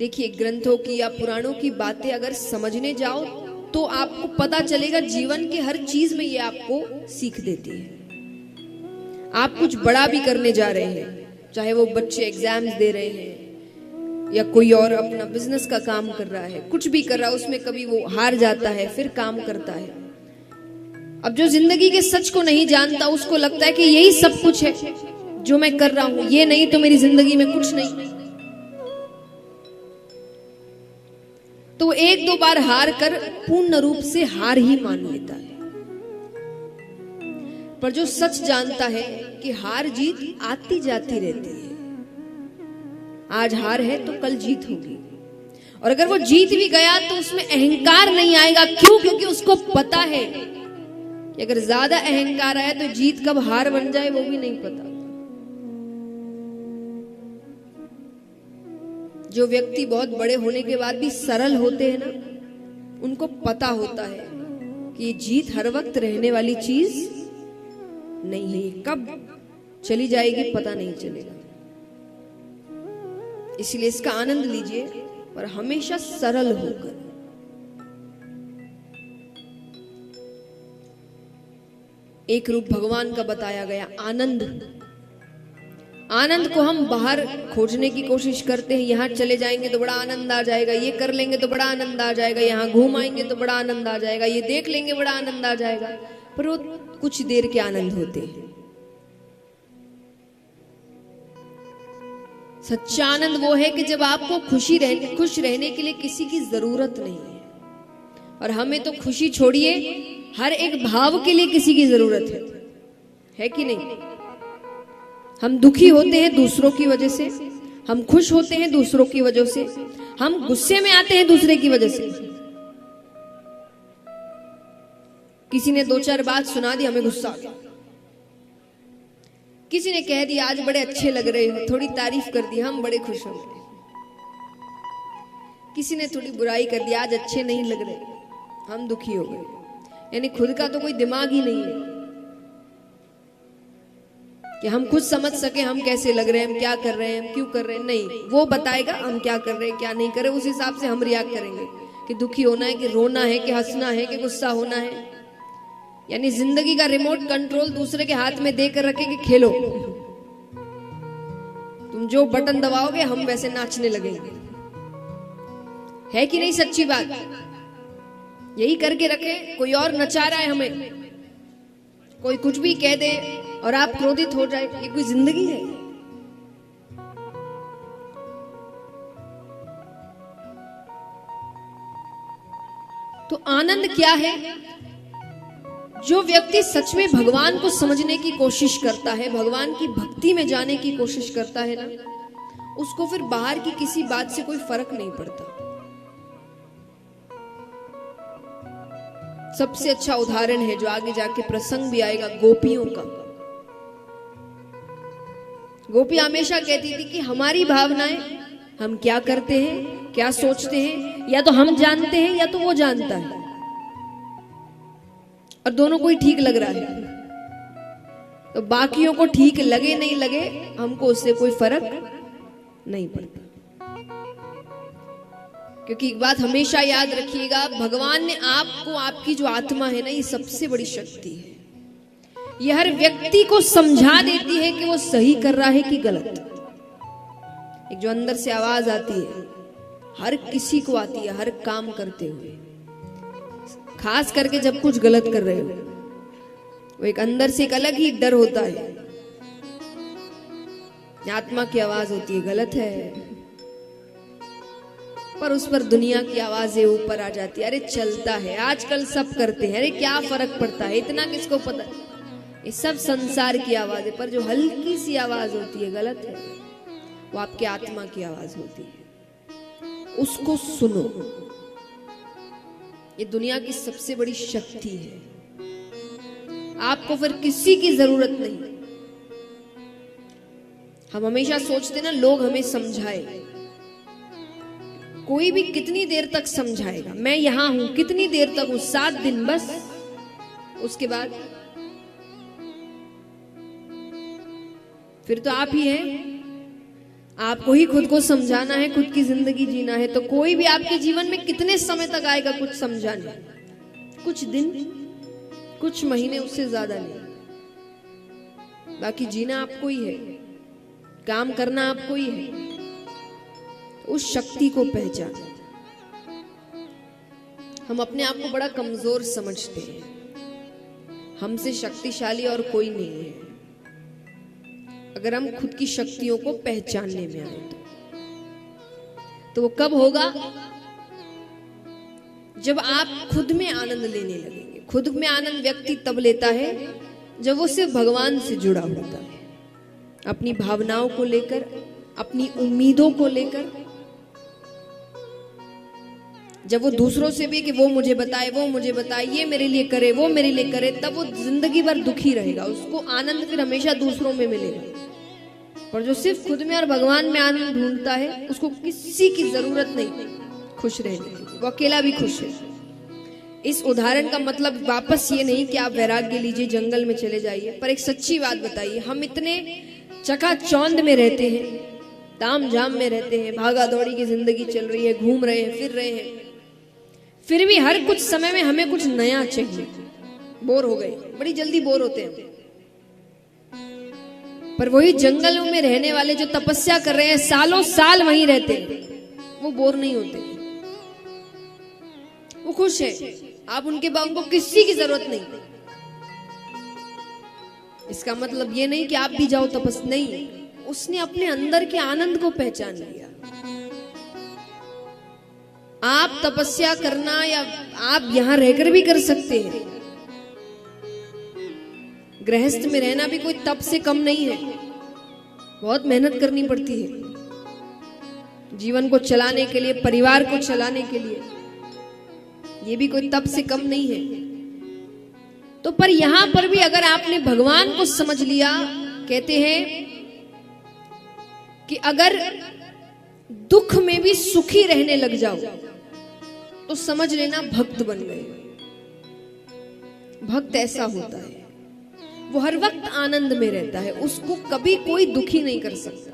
देखिए, ग्रंथों की या पुराणों की बातें अगर समझने जाओ तो आपको पता चलेगा जीवन के हर चीज में ये आपको सीख देती है। आप कुछ बड़ा भी करने जा रहे हैं, चाहे वो बच्चे एग्जाम्स दे रहे हैं या कोई और अपना बिजनेस का काम कर रहा है, कुछ भी कर रहा है, उसमें कभी वो हार जाता है फिर काम करता है। अब जो जिंदगी के सच को नहीं जानता उसको लगता है कि यही सब कुछ है जो मैं कर रहा हूं, ये नहीं तो मेरी जिंदगी में कुछ नहीं। तो एक दो बार हार कर पूर्ण रूप से हार ही मान लेता है। पर जो सच जानता है कि हार जीत आती जाती रहती है, आज हार है तो कल जीत होगी, और अगर वो जीत भी गया तो उसमें अहंकार नहीं आएगा। क्यों? क्योंकि उसको पता है कि अगर ज्यादा अहंकार आया तो जीत कब हार बन जाए वो भी नहीं पता। जो व्यक्ति बहुत बड़े होने के बाद भी सरल होते हैं ना, उनको पता होता है कि ये जीत हर वक्त रहने वाली चीज नहीं है, कब चली जाएगी पता नहीं चलेगा। इसलिए इसका आनंद लीजिए, पर हमेशा सरल होकर। एक रूप भगवान का बताया गया, आनंद। आनंद को हम बाहर खोजने की कोशिश करते हैं, यहां चले जाएंगे तो बड़ा आनंद आ जाएगा, ये कर लेंगे तो बड़ा आनंद आ जाएगा, यहां घूम आएंगे तो बड़ा आनंद आ जाएगा, ये देख लेंगे बड़ा आनंद आ जाएगा। पर वो कुछ देर के आनंद होते हैं। सच्चा आनंद वो है कि जब आपको खुश रहने के लिए किसी की जरूरत नहीं है। और हमें तो खुशी छोड़िए, हर एक भाव के लिए किसी की जरूरत है कि नहीं? हम दुखी होते हैं दूसरों की वजह से, हम खुश होते हैं दूसरों की वजह से, हम गुस्से में आते हैं दूसरे की वजह से। किसी ने दो चार बात सुना दी, हमें गुस्सा आ गया। किसी ने कह दिया आज बड़े अच्छे लग रहे हो, थोड़ी तारीफ कर दी, हम बड़े खुश हो गए। किसी ने थोड़ी बुराई कर दी, आज अच्छे नहीं लग रहे, हम दुखी हो गए। यानी खुद का तो कोई दिमाग ही नहीं है कि हम खुद समझ सके हम कैसे लग रहे हैं, हम क्या कर रहे हैं, हम क्यों कर रहे हैं। नहीं, वो बताएगा हम क्या कर रहे हैं क्या नहीं कर रहे, उस हिसाब से हम रिएक्ट करेंगे कि दुखी होना है कि रोना है कि हंसना है कि गुस्सा होना है। यानी जिंदगी का रिमोट कंट्रोल दूसरे के हाथ में देकर रखे कि खेलो, तुम जो बटन दबाओगे हम वैसे नाचने लगेंगे। है कि नहीं सच्ची बात? यही करके रखे। कोई और नचा रहा है हमें, कोई कुछ भी कह दे और आप क्रोधित हो जाए, ये कोई जिंदगी है? तो आनंद क्या है? जो व्यक्ति सच में भगवान को समझने की कोशिश करता है, भगवान की भक्ति में जाने की कोशिश करता है ना, उसको फिर बाहर की किसी बात से कोई फर्क नहीं पड़ता। सबसे अच्छा उदाहरण है जो आगे जाके प्रसंग भी आएगा, गोपियों का। गोपी हमेशा कहती थी कि हमारी भावनाएं, हम क्या करते हैं, क्या सोचते हैं, या तो हम जानते हैं या तो वो जानता है, और दोनों को ही ठीक लग रहा है। तो बाकियों को ठीक लगे नहीं लगे, हमको उससे कोई फर्क नहीं पड़ता। क्योंकि एक बात हमेशा याद रखिएगा, भगवान ने आपको, आपकी जो आत्मा है ना, ये सबसे बड़ी शक्ति है। ये हर व्यक्ति को समझा देती है कि वो सही कर रहा है कि गलत। एक जो अंदर से आवाज आती है, हर किसी को आती है, हर काम करते हुए, खास करके जब कुछ गलत कर रहे हो, वो एक अंदर से एक अलग ही डर होता है। आत्मा की आवाज होती है गलत है, पर उस पर दुनिया की आवाजें ऊपर आ जाती है, अरे चलता है, आजकल सब करते हैं, अरे क्या फर्क पड़ता है, इतना किसको पता। ये सब संसार की आवाज है, पर जो हल्की सी आवाज होती है गलत है, वो आपकी आत्मा की आवाज होती है, उसको सुनो। ये दुनिया की सबसे बड़ी शक्ति है। आपको फिर किसी की जरूरत नहीं। हम हमेशा सोचते ना लोग हमें समझाए, कोई भी कितनी देर तक समझाएगा, मैं यहां हूं, कितनी देर तक हूं, 7 दिन बस, उसके बाद फिर तो आप ही हैं। आपको ही खुद को समझाना है, खुद की जिंदगी जीना है। तो कोई भी आपके जीवन में कितने समय तक आएगा कुछ समझाने? कुछ दिन, कुछ महीने, उससे ज्यादा नहीं। बाकी जीना आपको ही है, काम करना आपको ही है। उस शक्ति को पहचान। हम अपने आप को बड़ा कमजोर समझते हैं, हमसे शक्तिशाली और कोई नहीं है। अगर हम खुद की शक्तियों को पहचानने में आए तो वो कब होगा? जब आप खुद में आनंद लेने लगेंगे। खुद में आनंद व्यक्ति तब लेता है जब वो सिर्फ भगवान से जुड़ा होता है, अपनी भावनाओं को लेकर, अपनी उम्मीदों को लेकर। जब वो दूसरों से भी कि वो मुझे बताए, वो मुझे बताए, ये मेरे लिए करे, वो मेरे लिए करे, तब वो जिंदगी भर दुखी रहेगा। उसको आनंद फिर हमेशा दूसरों में मिलेगा। और जो सिर्फ खुद में और भगवान में आनंद ढूंढता है, उसको किसी की जरूरत नहीं खुश रहने की, वो अकेला भी खुश है। इस उदाहरण का मतलब वापस ये नहीं कि आप वैराग्य लीजिए, जंगल में चले जाइए, पर एक सच्ची बात बताइए। हम इतने चकाचौंध में रहते हैं, ताम झाम में रहते हैं, भागा दौड़ी की जिंदगी चल रही है, घूम रहे हैं, फिर रहे हैं, फिर भी हर कुछ समय में हमें कुछ नया चाहिए। बोर हो गए, बड़ी जल्दी बोर होते हैं। पर वही जंगलों में रहने वाले जो तपस्या कर रहे हैं, सालों साल वहीं रहते हैं, वो बोर नहीं होते, वो खुश है। आप उनके बाद उनको किसी की जरूरत नहीं। इसका मतलब ये नहीं कि आप भी जाओ तपस्या, नहीं। उसने अपने अंदर के आनंद को पहचान लिया। आप तपस्या करना या आप यहां रहकर भी कर सकते हैं। गृहस्थ में रहना भी कोई तप से कम नहीं है। बहुत मेहनत करनी पड़ती है जीवन को चलाने के लिए, परिवार को चलाने के लिए। ये भी कोई तप से कम नहीं है। तो पर यहां पर भी अगर आपने भगवान को समझ लिया, कहते हैं कि अगर दुख में भी सुखी रहने लग जाओ तो समझ लेना भक्त बन गए। भक्त ऐसा होता है, वो हर वक्त आनंद में रहता है, उसको कभी कोई दुखी नहीं कर सकता।